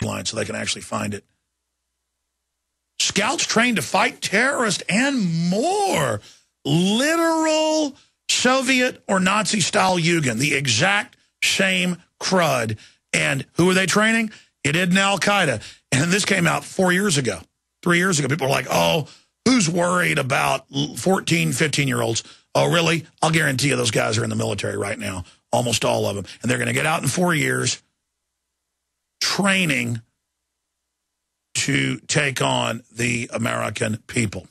headline so they can actually find it. Scouts trained to fight terrorists and more. Literal Soviet or Nazi-style Jugend, the exact same crud. And who are they training? It isn't Al-Qaeda. And this came out 4 years ago, 3 years ago. People were like, oh, who's worried about 14, 15-year-olds? Oh, really? I'll guarantee you those guys are in the military right now, almost all of them. And they're going to get out in 4 years training to take on the American people.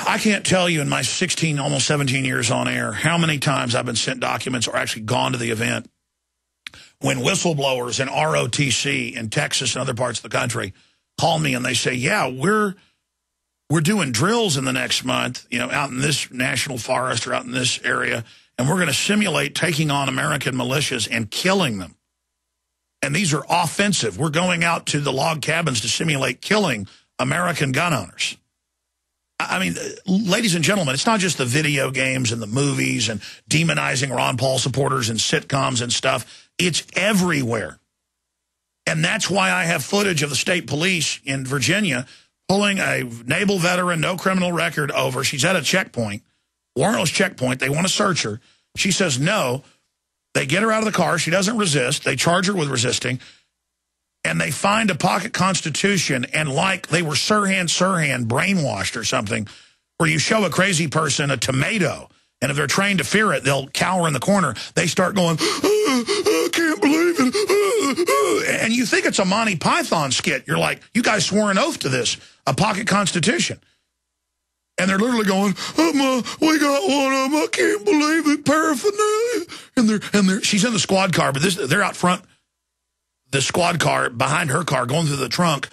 I can't tell you in my 16, almost 17 years on air how many times I've been sent documents or actually gone to the event when whistleblowers in ROTC in Texas and other parts of the country call me and they say, yeah, we're doing drills in the next month, you know, out in this national forest or out in this area, and we're going to simulate taking on American militias and killing them. And these are offensive. We're going out to the log cabins to simulate killing American gun owners. I mean, ladies and gentlemen, it's not just the video games and the movies and demonizing Ron Paul supporters and sitcoms and stuff. It's everywhere. And that's why I have footage of the state police in Virginia pulling a naval veteran, no criminal record over. She's at a checkpoint, warrantless checkpoint. They want to search her. She says no. They get her out of the car. She doesn't resist. They charge her with resisting. And they find a pocket constitution, and like they were Sirhan brainwashed or something, where you show a crazy person a tomato, and if they're trained to fear it, they'll cower in the corner. They start going, I can't believe it. And you think it's a Monty Python skit. You're like, you guys swore an oath to this, a pocket constitution. And they're literally going, we got one of them. I can't believe it, paraphernalia. And she's in the squad car, but they're out front. The squad car behind her car going through the trunk,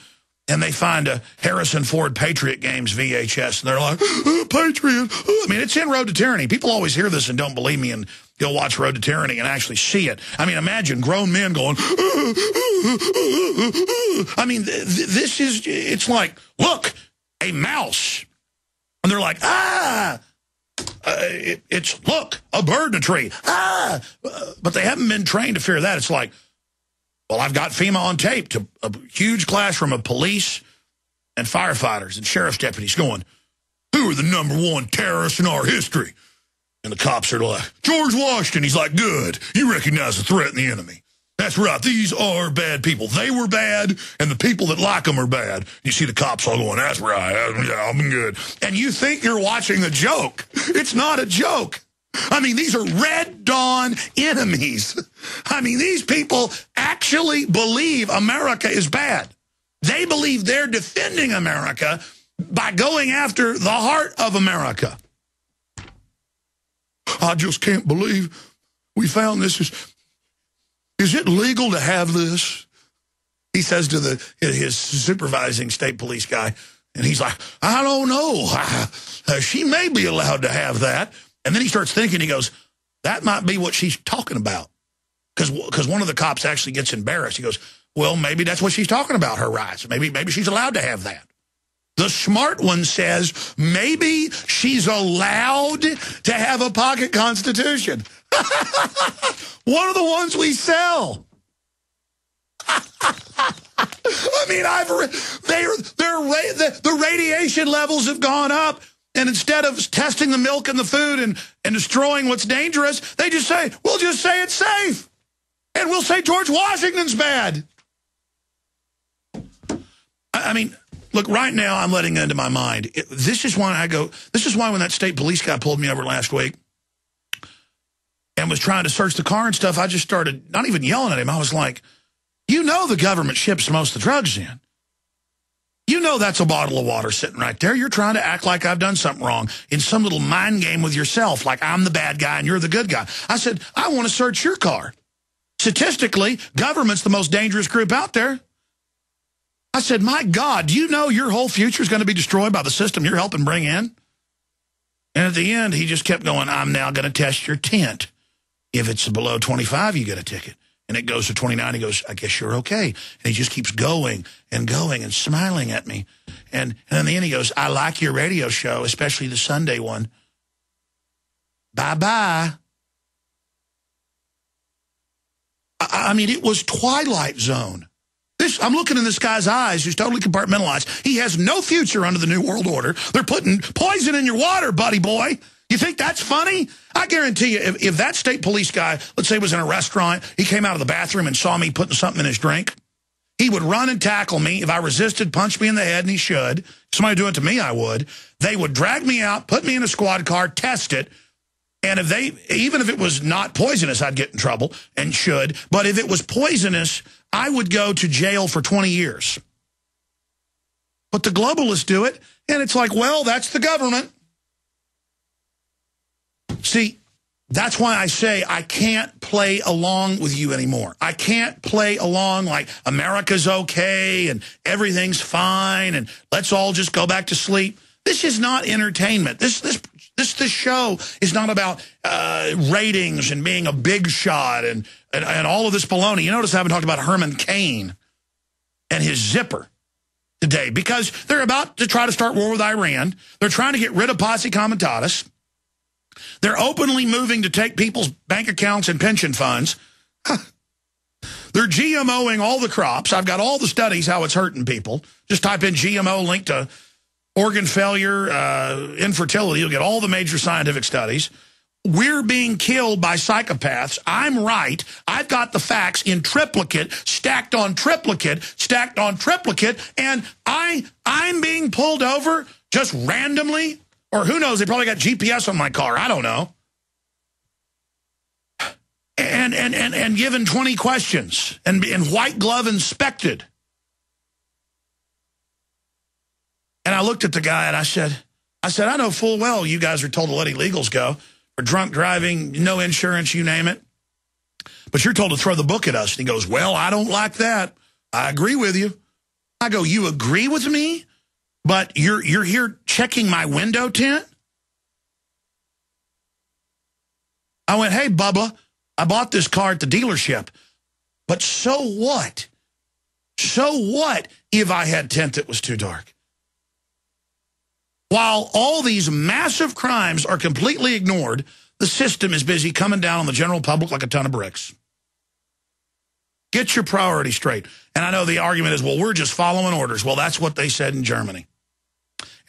and they find a Harrison Ford Patriot Games VHS, and they're like, Patriot. I mean, it's in Road to Tyranny. People always hear this and don't believe me and go watch Road to Tyranny and actually see it. I mean, imagine grown men going, I mean, this is, it's like, look, a mouse. And they're like, it's, look, a bird in a tree. But they haven't been trained to fear that. It's like, well, I've got FEMA on tape to a huge classroom of police and firefighters and sheriff's deputies going, who are the #1 terrorists in our history? And the cops are like, George Washington. He's like, good. You recognize the threat and the enemy. That's right. These are bad people. They were bad, and the people that like them are bad. You see the cops all going, that's right. I'm good. And you think you're watching a joke. It's not a joke. I mean, these are Red Dawn enemies. I mean, these people actually believe America is bad. They believe they're defending America by going after the heart of America. I just can't believe we found this. Is it legal to have this? He says to his supervising state police guy, and he's like, I don't know. She may be allowed to have that. And then he starts thinking, he goes, that might be what she's talking about. Because one of the cops actually gets embarrassed. He goes, well, maybe that's what she's talking about, her rights. Maybe she's allowed to have that. The smart one says, maybe she's allowed to have a pocket constitution. One of the ones we sell. I mean, the radiation levels have gone up. And instead of testing the milk and the food and destroying what's dangerous, they just say, we'll just say it's safe. And we'll say George Washington's bad. I mean, look, right now I'm letting into my mind. This is why when that state police guy pulled me over last week and was trying to search the car and stuff, I just started not even yelling at him. I was like, you know the government ships most of the drugs in. You know that's a bottle of water sitting right there. You're trying to act like I've done something wrong in some little mind game with yourself, like I'm the bad guy and you're the good guy. I said, I want to search your car. Statistically, government's the most dangerous group out there. I said, my God, do you know your whole future is going to be destroyed by the system you're helping bring in? And at the end, he just kept going, I'm now going to test your tent. If it's below 25, you get a ticket. And it goes to 29. He goes, I guess you're okay. And he just keeps going and going and smiling at me. And in the end, he goes, I like your radio show, especially the Sunday one. Bye-bye. I mean, it was Twilight Zone. I'm looking in this guy's eyes who's totally compartmentalized. He has no future under the New World Order. They're putting poison in your water, buddy boy. You think that's funny? I guarantee you, if that state police guy, let's say, was in a restaurant, he came out of the bathroom and saw me putting something in his drink, he would run and tackle me. If I resisted, punch me in the head, and he should. If somebody do it to me, I would. They would drag me out, put me in a squad car, test it, and even if it was not poisonous, I'd get in trouble, and should. But if it was poisonous, I would go to jail for 20 years. But the globalists do it, and it's like, well, that's the government. See, that's why I say I can't play along with you anymore. I can't play along like America's okay and everything's fine and let's all just go back to sleep. This is not entertainment. This show is not about ratings and being a big shot and all of this baloney. You notice I haven't talked about Herman Cain and his zipper today because they're about to try to start war with Iran. They're trying to get rid of Posse Comitatus. They're openly moving to take people's bank accounts and pension funds. They're GMOing all the crops. I've got all the studies how it's hurting people. Just type in GMO link to organ failure, infertility. You'll get all the major scientific studies. We're being killed by psychopaths. I'm right. I've got the facts in triplicate, stacked on triplicate, stacked on triplicate, and I'm being pulled over just randomly. Or who knows, they probably got GPS on my car. I don't know. And given 20 questions and white glove inspected. And I looked at the guy and I said, I know full well you guys are told to let illegals go for drunk driving, no insurance, you name it. But you're told to throw the book at us. And he goes, well, I don't like that. I agree with you. I go, you agree with me? But you're here checking my window tint? I went, hey, Bubba, I bought this car at the dealership. But so what? So what if I had tint that was too dark? While all these massive crimes are completely ignored, the system is busy coming down on the general public like a ton of bricks. Get your priorities straight. And I know the argument is, well, we're just following orders. Well, that's what they said in Germany.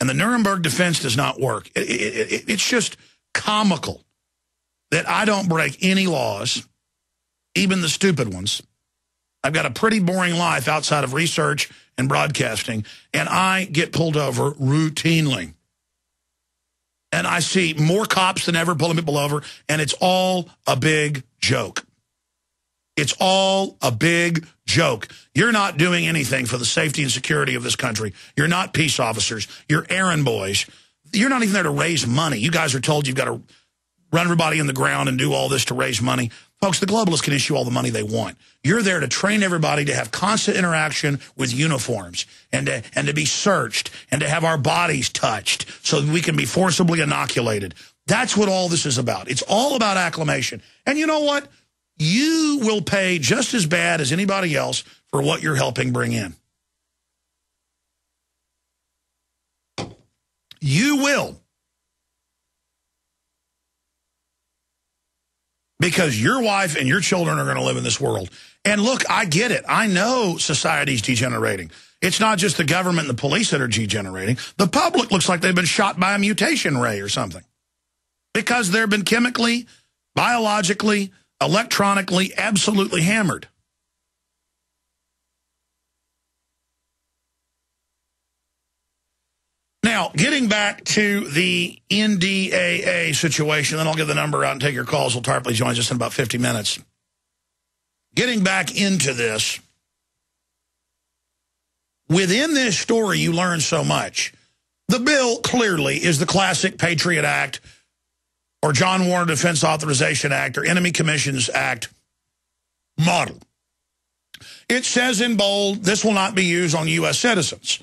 And the Nuremberg defense does not work. It's just comical that I don't break any laws, even the stupid ones. I've got a pretty boring life outside of research and broadcasting, and I get pulled over routinely. And I see more cops than ever pulling people over, and it's all a big joke. It's all a big joke. You're not doing anything for the safety and security of this country. You're not peace officers. You're errand boys. You're not even there to raise money. You guys are told you've got to run everybody in the ground and do all this to raise money. Folks, the globalists can issue all the money they want. You're there to train everybody to have constant interaction with uniforms and to be searched and to have our bodies touched so that we can be forcibly inoculated. That's what all this is about. It's all about acclimation. And you know what? You will pay just as bad as anybody else for what you're helping bring in. You will. Because your wife and your children are going to live in this world. And look, I get it. I know society's degenerating. It's not just the government and the police that are degenerating. The public looks like they've been shot by a mutation ray or something. Because they've been chemically, biologically, electronically, absolutely hammered. Now, getting back to the NDAA situation, then I'll give the number out and take your calls. Will Tarpley joins us in about 50 minutes. Getting back into this, within this story, you learn so much. The bill clearly is the classic Patriot Act or John Warner Defense Authorization Act or Enemy Commissions Act model. It says in bold, this will not be used on U.S. citizens.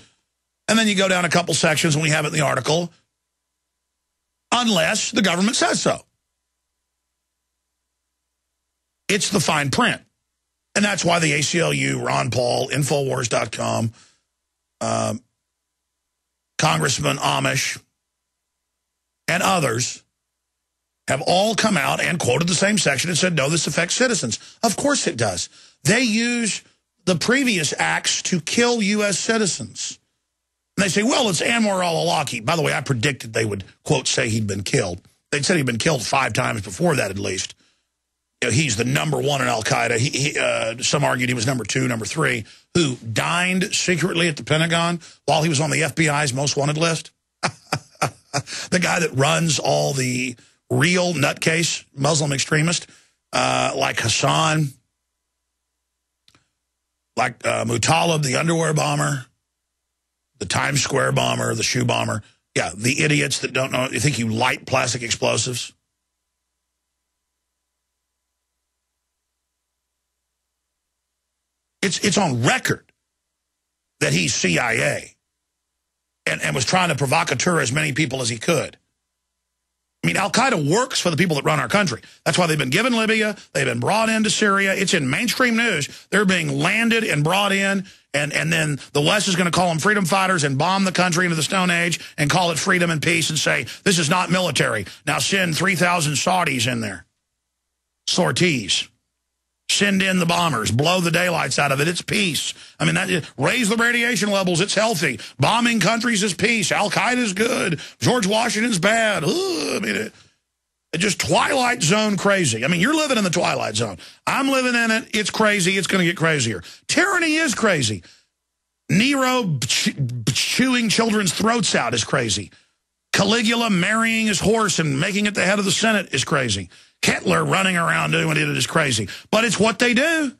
And then you go down a couple sections, and we have it in the article, unless the government says so. It's the fine print. And that's why the ACLU, Ron Paul, Infowars.com, Congressman Amish, and others have all come out and quoted the same section and said, no, this affects citizens. Of course it does. They use the previous acts to kill U.S. citizens. And they say, well, it's Anwar al-Awlaki. By the way, I predicted they would, quote, say he'd been killed. They'd said he'd been killed 5 times before that, at least. You know, he's the #1 in al-Qaeda. Some argued he was #2, #3, who dined secretly at the Pentagon while he was on the FBI's most wanted list. The guy that runs all the real nutcase Muslim extremists, like Hassan, like Muttalib, the underwear bomber, the Times Square bomber, the shoe bomber. Yeah, the idiots that don't know. You think you light plastic explosives? It's on record that he's CIA and was trying to provocateur as many people as he could. I mean, al-Qaeda works for the people that run our country. That's why they've been given Libya. They've been brought into Syria. It's in mainstream news. They're being landed and brought in, and then the West is going to call them freedom fighters and bomb the country into the Stone Age and call it freedom and peace and say, this is not military. Now send 3,000 Saudis in there. Sorties. Send in the bombers. Blow the daylights out of it. It's peace. I mean, raise the radiation levels. It's healthy. Bombing countries is peace. Al-Qaeda's good. George Washington's bad. I mean, it just Twilight Zone crazy. I mean, you're living in the Twilight Zone. I'm living in it. It's crazy. It's going to get crazier. Tyranny is crazy. Nero chewing children's throats out is crazy. Caligula marrying his horse and making it the head of the Senate is crazy. Hitler running around doing it is crazy. But it's what they do.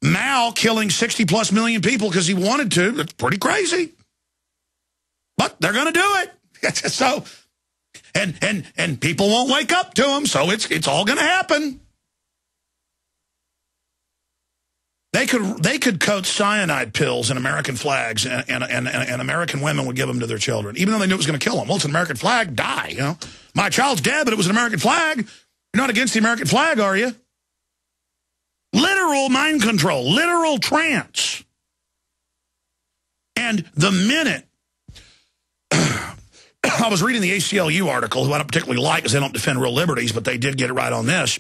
Mao killing 60+ million people because he wanted to. That's pretty crazy. But they're going to do it. So, and people won't wake up to them, so it's all going to happen. They could coat cyanide pills in American flags, and American women would give them to their children, even though they knew it was going to kill them. Well, it's an American flag, die, you know. My child's dead, but it was an American flag. You're not against the American flag, are you? Literal mind control, literal trance. And the minute I was reading the ACLU article, who I don't particularly like because they don't defend real liberties, but they did get it right on this.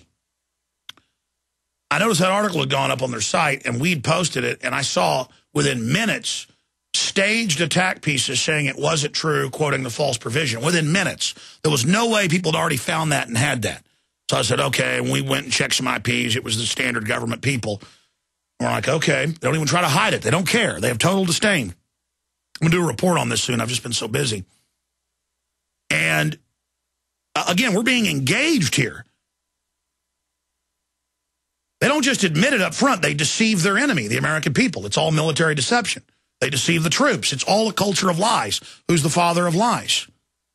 I noticed that article had gone up on their site, and we'd posted it, and I saw within minutes staged attack pieces saying it wasn't true, quoting the false provision. Within minutes. There was no way people had already found that and had that. So I said, okay, and we went and checked some IPs. It was the standard government people. And we're like, okay, they don't even try to hide it. They don't care. They have total disdain. I'm going to do a report on this soon. I've just been so busy. And, again, we're being engaged here. They don't just admit it up front. They deceive their enemy, the American people. It's all military deception. They deceive the troops. It's all a culture of lies. Who's the father of lies?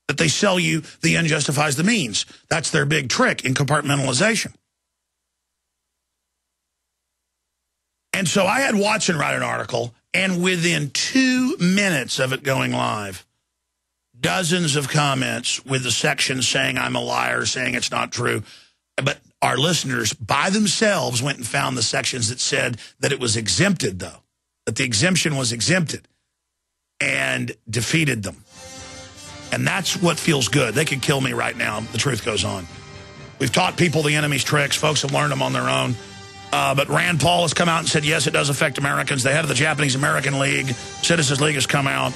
That they sell you the end justifies the means. That's their big trick in compartmentalization. And so I had Watson write an article, and within 2 minutes of it going live, dozens of comments with the section saying I'm a liar, saying it's not true. But our listeners, by themselves, went and found the sections that said that it was exempted, though, that the exemption was exempted, and defeated them. And that's what feels good. They could kill me right now. The truth goes on. We've taught people the enemy's tricks. Folks have learned them on their own. But Rand Paul has come out and said, yes, it does affect Americans. The head of the Japanese American League, Citizens League, has come out.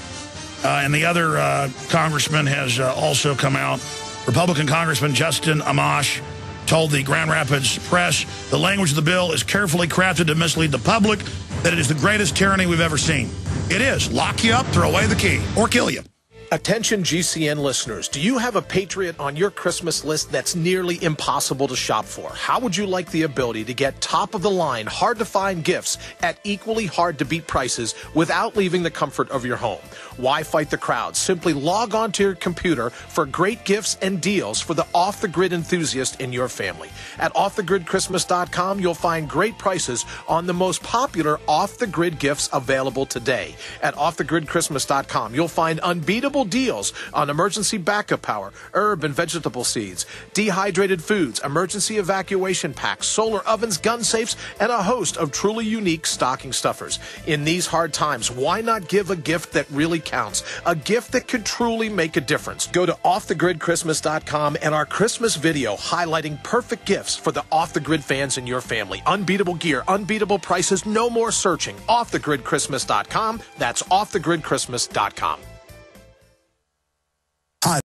And the other congressman has also come out. Republican Congressman Justin Amash told the Grand Rapids Press, the language of the bill is carefully crafted to mislead the public, that it is the greatest tyranny we've ever seen. It is. Lock you up, throw away the key, or kill you. Attention GCN listeners, do you have a Patriot on your Christmas list that's nearly impossible to shop for? How would you like the ability to get top-of-the-line, hard-to-find gifts at equally hard-to-beat prices without leaving the comfort of your home? Why fight the crowd? Simply log on to your computer for great gifts and deals for the off-the-grid enthusiast in your family. At offthegridchristmas.com, you'll find great prices on the most popular off-the-grid gifts available today. At offthegridchristmas.com, you'll find unbeatable incredible deals on emergency backup power, herb and vegetable seeds, dehydrated foods, emergency evacuation packs, solar ovens, gun safes, and a host of truly unique stocking stuffers. In these hard times, why not give a gift that really counts? A gift that could truly make a difference. Go to offthegridchristmas.com and our Christmas video highlighting perfect gifts for the Off the Grid fans in your family. Unbeatable gear, unbeatable prices, no more searching. Offthegridchristmas.com. That's offthegridchristmas.com.